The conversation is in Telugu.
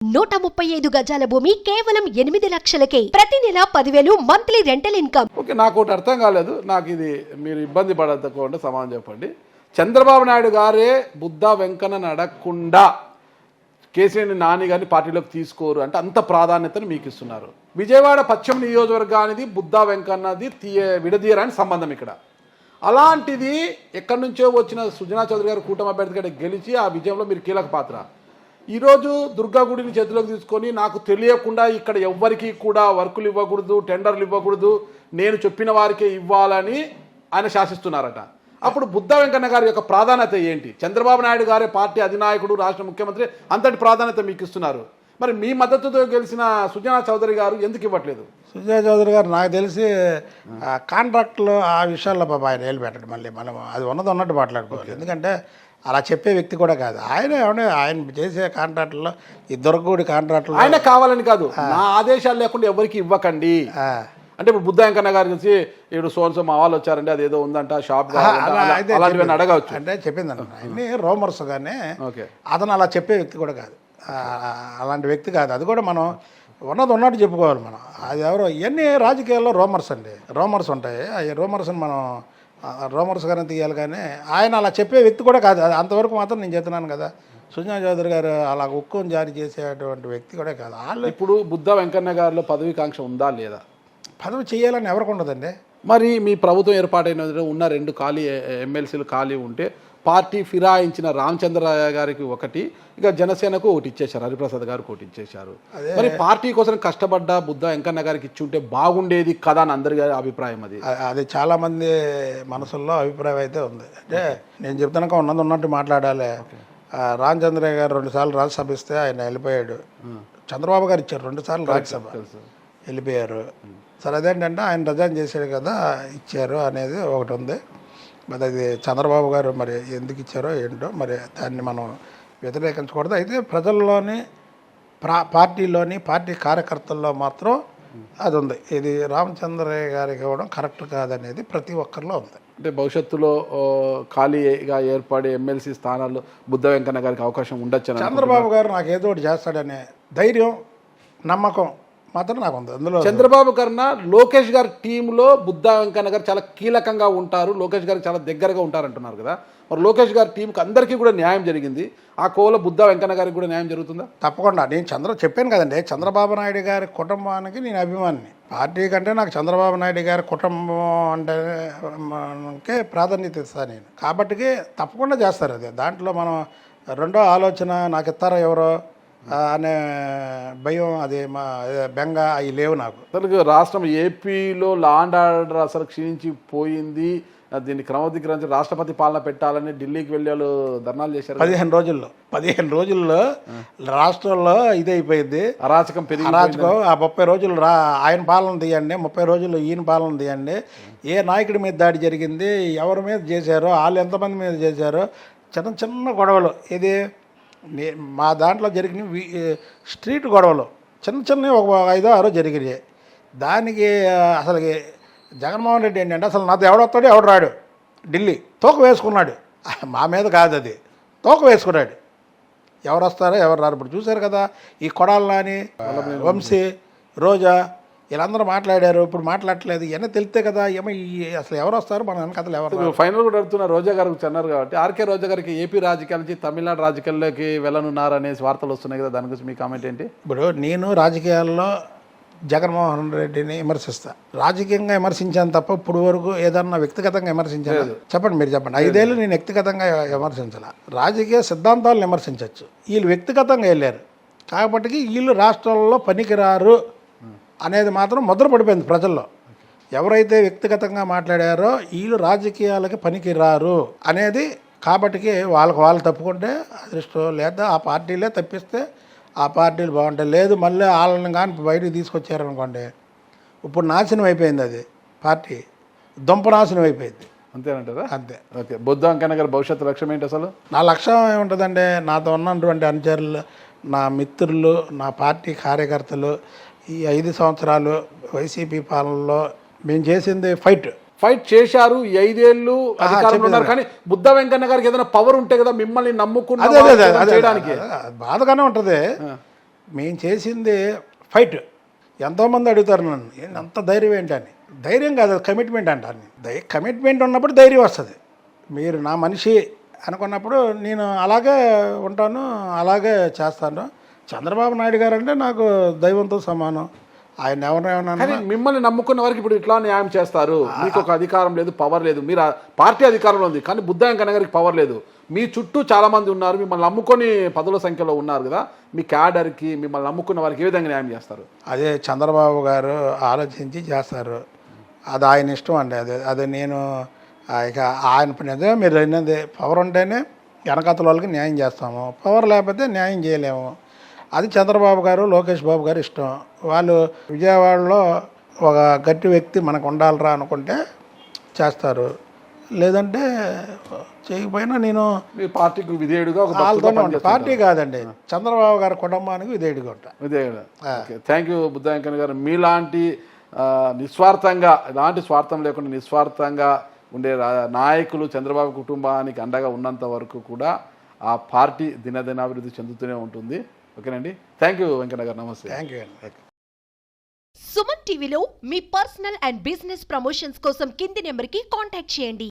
135 గజాల భూమి కేవలం 8 లక్షలకే. ప్రతి నెల 10,000 మంత్లీ రెంటల్ ఇన్కమ్. ఓకే, నాకు ఒకటి అర్థం కాలేదు. నాకు ఇది మీరు ఇబ్బంది పడకుండా సమాధానం చెప్పండి. చంద్రబాబు నాయుడు గారే బుద్ధా వెంకన్నను అడగకుండా కేసీఆర్ నాని గారిని పార్టీలోకి తీసుకోరు అంటే అంత ప్రాధాన్యతను మీకు ఇస్తున్నారు. విజయవాడ పశ్చిమ నియోజకవర్గానికి బుద్ధా వెంకన్నది విడదీయరాని సంబంధం ఇక్కడ. అలాంటిది ఎక్కడి నుంచో వచ్చిన సుజనా చౌదరి గారు కూటమి అభ్యర్థిగా గెలిచి ఆ విజయంలో మీరు కీలక పాత్ర. ఈరోజు దుర్గా గుడిని చేతిలోకి తీసుకొని నాకు తెలియకుండా ఇక్కడ ఎవ్వరికి కూడా వర్కులు ఇవ్వకూడదు, టెండర్లు ఇవ్వకూడదు, నేను చెప్పిన వారికే ఇవ్వాలని ఆయన శాసిస్తున్నారట. అప్పుడు బుద్ధా వెంకన్న గారి యొక్క ప్రాధాన్యత ఏంటి? చంద్రబాబు నాయుడు గారే పార్టీ అధినాయకుడు, రాష్ట్ర ముఖ్యమంత్రి, అంతటి ప్రాధాన్యత మీకు ఇస్తున్నారు. మరి మీ మద్దతుతో గెలిచిన సుజనా చౌదరి గారు ఎందుకు ఇవ్వట్లేదు? సుజనా చౌదరి గారు నాకు తెలిసి కాంట్రాక్ట్లో ఆ విషయాల్లో పాప ఆయన ఏళ్ళు పెట్టడం మళ్ళీ మనం అది ఉన్నట్టు మాట్లాడుకోవాలి. ఎందుకంటే అలా చెప్పే వ్యక్తి కూడా కాదు ఆయన చేసే కాంట్రాక్ట్లో ఈ దొరకూడి కాంట్రాక్ట్లో ఆయన కావాలని కాదు, నా ఆదేశాలు లేకుండా ఎవరికి ఇవ్వకండి అంటే ఇప్పుడు బుద్ధా వెంకన్న గారు చూసి ఇప్పుడు సోన్సో మా వాళ్ళు వచ్చారండి అదేదో ఉందంట షాప్ అలాంటివన్నీ అడగవచ్చు అంటే చెప్పింది అన్ని రోమర్స్ కానీ అతను అలా చెప్పే వ్యక్తి కూడా కాదు, అలాంటి వ్యక్తి కాదు. అది కూడా మనం ఉన్నట్టు చెప్పుకోవాలి. మనం అది ఎవరో ఇవన్నీ రాజకీయాల్లో రోమర్స్ అండి, రోమర్స్ ఉంటాయి. అవి రోమర్స్ని మనం రోమర్స్ గారిని తీయాలి కానీ ఆయన అలా చెప్పే వ్యక్తి కూడా కాదు. అంతవరకు మాత్రం నేను చెప్తున్నాను కదా. సుజనా చౌదరి గారు అలా ఉక్కుని జారీ చేసేటువంటి వ్యక్తి కూడా కాదు. వాళ్ళు ఇప్పుడు బుద్ధా వెంకన్న గారిలో పదవీకాంక్ష ఉందా లేదా? పదవి చేయాలని ఎవరికి ఉండదండి. మరి మీ ప్రభుత్వం ఏర్పాటైన ఉన్న 2 ఖాళీ ఎమ్మెల్సీలు ఖాళీ ఉంటే పార్టీ ఫిరాయించిన రామచంద్రరాయ గారికి ఒకటి, ఇక జనసేనకు ఒకటి ఇచ్చేశారు, హరిప్రసాద్ గారికి ఒకటి ఇచ్చేశారు. మరి పార్టీ కోసం కష్టపడ్డ బుద్ధా వెంకన్న గారికి ఇచ్చి ఉంటే బాగుండేది కదా అని అందరి గారి అభిప్రాయం. అది చాలామంది మనసుల్లో అభిప్రాయం అయితే ఉంది. అంటే నేను చెప్తాను ఉన్నట్టు మాట్లాడాలి. రామచంద్రయ్య గారు 2 సార్లు రాజ్యసభ ఇస్తే ఆయన వెళ్ళిపోయాడు. చంద్రబాబు గారు ఇచ్చారు 2 సార్లు రాజ్యసభ, వెళ్ళిపోయారు. సరే అదేంటంటే ఆయన రిజైన్ చేశాడు కదా, ఇచ్చారు అనేది ఒకటి ఉంది. మరి అది చంద్రబాబు గారు మరి ఎందుకు ఇచ్చారో ఏంటో మరి దాన్ని మనం వ్యతిరేకించకూడదు. అయితే ప్రజల్లోని పార్టీలోని పార్టీ కార్యకర్తల్లో మాత్రం అది ఉంది. ఇది రామచంద్రయ్య గారికి ఇవ్వడం కరెక్ట్ కాదనేది ప్రతి ఒక్కరిలో ఉంది. అంటే భవిష్యత్తులో ఖాళీగా ఏర్పడే ఎమ్మెల్సీ స్థానాల్లో బుద్ధా వెంకన్న గారికి అవకాశం ఉండొచ్చు. చంద్రబాబు గారు నాకు ఏదో ఒకటి చేస్తాడనే ధైర్యం, నమ్మకం మాత్రం నాకు ఉంది. అందులో చంద్రబాబు కన్నా లోకేష్ గారి టీంలో బుద్ధా వెంకన్న గారు చాలా కీలకంగా ఉంటారు, లోకేష్ గారికి చాలా దగ్గరగా ఉంటారంటున్నారు కదా. మరి లోకేష్ గారి టీంకి అందరికీ కూడా న్యాయం జరిగింది, ఆ కోవలో బుద్ధా వెంకన్న గారికి కూడా న్యాయం జరుగుతుందా? తప్పకుండా. నేను చెప్పాను కదండి, చంద్రబాబు నాయుడు గారి కుటుంబానికి నేను అభిమానిని. పార్టీ కంటే నాకు చంద్రబాబు నాయుడు గారి కుటుంబం అంటే ప్రాధాన్యత ఇస్తాను నేను. కాబట్టి తప్పకుండా చేస్తారు. అది దాంట్లో మనం రెండో ఆలోచన నాకు ఇస్తారో ఎవరో అనే భయం, అది మా బెంగ అవి లేవు నాకు. అసలు రాష్ట్రం ఏపీలో లా అండ్ ఆర్డర్ అసలు క్షీణించిపోయింది, దీన్ని క్రమబద్ధీకరించి రాష్ట్రపతి పాలన పెట్టాలని ఢిల్లీకి వెళ్ళి వాళ్ళు ధర్నాలు చేశారు. 15 రోజుల్లో రాష్ట్రంలో ఇదైపోయింది, అరాచకం పెరిగి అరాచకం. ఆ 30 రోజులు ఆయన పాలన తీయండి, 30 రోజులు ఈయన పాలన తీయండి. ఏ నాయకుడి మీద దాడి జరిగింది, ఎవరి మీద చేశారో, వాళ్ళు ఎంతమంది మీద చేశారో, చిన్న గొడవలు. ఇది మా దాంట్లో జరిగిన స్ట్రీట్ గొడవలు చిన్న ఒక 5-6 జరిగినాయి. దానికి అసలు జగన్మోహన్ రెడ్డి ఏంటంటే అసలు నాతో ఎవడొస్తాడు ఎవడు రాడు, ఢిల్లీ తోక వేసుకున్నాడు. మా మీద కాదు, అది తోక వేసుకున్నాడు. ఎవరు వస్తారో ఎవరు రారు. ఇప్పుడు చూశారు కదా, ఈ కొడాలి నాని, వంశీ, రోజా వీళ్ళందరూ మాట్లాడారు, ఇప్పుడు మాట్లాడట్లేదు. ఇవన్నీ తెలిస్తే కదా ఏమో అసలు ఎవరు వస్తారు మన వెనకథలు ఎవరు. ఫైనల్ కూడా అడుగుతున్నారు, రోజా గారు అన్నారు కాబట్టి ఆర్కే రోజా గారికి ఏపీ రాజకీయాల నుంచి తమిళనాడు రాజకీయాల్లోకి వెళ్ళనున్నారు అనేసి వార్తలు వస్తున్నాయి కదా, దాని గురించి మీ కామెంట్ ఏంటి? ఇప్పుడు నేను రాజకీయాల్లో జగన్మోహన్ రెడ్డిని విమర్శిస్తా, రాజకీయంగా విమర్శించాను తప్ప ఇప్పుడు వరకు ఏదన్నా వ్యక్తిగతంగా విమర్శించాను చెప్పండి, మీరు చెప్పండి. 5 ఏళ్ళు నేను వ్యక్తిగతంగా విమర్శించాల. రాజకీయ సిద్ధాంతాలను విమర్శించవచ్చు, వీళ్ళు వ్యక్తిగతంగా వెళ్ళారు కాబట్టి వీళ్ళు రాష్ట్రాల్లో పనికిరారు అనేది మాత్రం ముద్ర పడిపోయింది ప్రజల్లో. ఎవరైతే వ్యక్తిగతంగా మాట్లాడారో వీళ్ళు రాజకీయాలకి పనికిరారు అనేది కాబట్టి వాళ్ళు తప్పుకుంటే అదృష్టం, లేదా ఆ పార్టీలే తప్పిస్తే ఆ పార్టీలు బాగుంటాయి. లేదు మళ్ళీ వాళ్ళని కానీ బయటకు తీసుకొచ్చారనుకోండి, ఇప్పుడు నాశనం అయిపోయింది, అది పార్టీ దుంప నాశనం అయిపోయింది. అంతేనంటారా? అంతే. ఓకే, బుద్ధా వెంకన్న గారి భవిష్యత్తు లక్ష్యం ఏంటి అసలు? నా లక్ష్యం ఏముంటుందంటే, నాతో ఉన్నటువంటి అనుచరులు, నా మిత్రులు, నా పార్టీ కార్యకర్తలు ఈ 5 సంవత్సరాలు వైసీపీ పాలనలో మేము చేసింది ఫైట్ చేశారు. 5 ఏళ్ళు అధికారంలో ఉన్నారు, కానీ బుద్ధా వెంకన్న గారికి ఏదైనా పవర్ ఉంటే కదా మిమ్మల్ని నమ్ముకున్న చేయడానికి. బాధగానే ఉంటుంది. మేము చేసింది ఫైట్. ఎంతోమంది అడుగుతారు నన్ను, అంత ధైర్యం ఏంటని. ధైర్యం కాదు, అది కమిట్మెంట్ అంటాను. కమిట్మెంట్ ఉన్నప్పుడు ధైర్యం వస్తుంది. మీరు నా మనిషి అనుకున్నప్పుడు నేను అలాగే ఉంటాను, అలాగే చేస్తాను. చంద్రబాబు నాయుడు గారు అంటే నాకు దైవంతో సమానం. ఆయన ఎవరినేమన్నా కానీ మిమ్మల్ని నమ్ముకున్న వారికి ఇప్పుడు ఇట్లా న్యాయం చేస్తారు. మీకు ఒక అధికారం లేదు, పవర్ లేదు. మీరు పార్టీ అధికారంలో ఉంది, కానీ బుద్ధ వెంకన్న గారికి పవర్ లేదు. మీ చుట్టూ చాలా మంది ఉన్నారు, మిమ్మల్ని నమ్ముకొని పదుల సంఖ్యలో ఉన్నారు కదా. మీ క్యాడర్కి, మిమ్మల్ని నమ్ముకున్న వారికి ఏ విధంగా న్యాయం చేస్తారు? అదే చంద్రబాబు గారు ఆలోచించి చేస్తారు. అది ఆయన ఇష్టం అండి. అదే నేను ఇక ఆయన పనిదే. మీరు అన్నది పవర్ ఉంటేనే వెనకాతల వాళ్ళకి న్యాయం చేస్తాము, పవర్ లేకపోతే న్యాయం చేయలేము. అది చంద్రబాబు గారు, లోకేష్ బాబు గారు ఇష్టం. వాళ్ళు విజయవాడలో ఒక గట్టి వ్యక్తి మనకు ఉండాలిరా అనుకుంటే చేస్తారు, లేదంటే చేయకపోయినా నేను మీ పార్టీకి విధేయుడుగా ఒక వాళ్ళతోనే ఉంటాను. పార్టీ కాదండి, చంద్రబాబు గారి కుటుంబానికి విధేయుడిగా ఉంటా. విధేయుడు. థ్యాంక్ యూ బుద్ధ వెంకన్న గారు. మీలాంటి నిస్వార్థంగా, ఎలాంటి స్వార్థం లేకుండా నిస్వార్థంగా ఉండే నాయకులు చంద్రబాబు కుటుంబానికి అండగా ఉన్నంత వరకు కూడా ఆ పార్టీ దినదినాభివృద్ధి చెందుతూనే ఉంటుంది. ఓకేనండి, థ్యాంక్ యూ వెంకన్న గారు. నమస్తే. థ్యాంక్ యూ అండి. సుమన్ టీవీలో మీ పర్సనల్ అండ్ బిజినెస్ ప్రమోషన్స్ కోసం కింది నెంబర్కి కాంటాక్ట్ చేయండి.